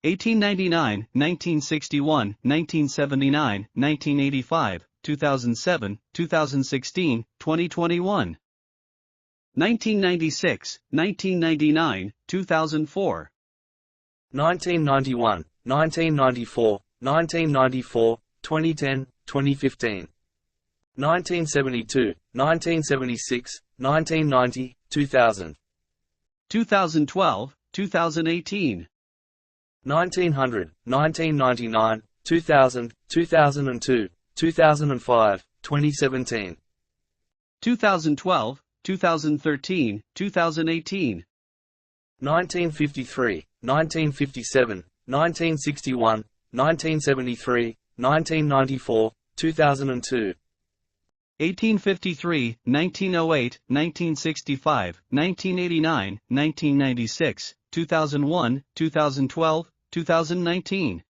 1899, 1961, 1979, 1985, 2007, 2016, 2021. 1996, 1999, 2004. 1991, 1994, 1994, 2010, 2015. 1972, 1976, 1990, 2000. 2012, 2018. 1900, 1999, 2000, 2002, 2005, 2017. 2012, 2013, 2018. 1953, 1957, 1961, 1973, 1994, 2002. 1853, 1908, 1965, 1989, 1996, 2001, 2012, 2019.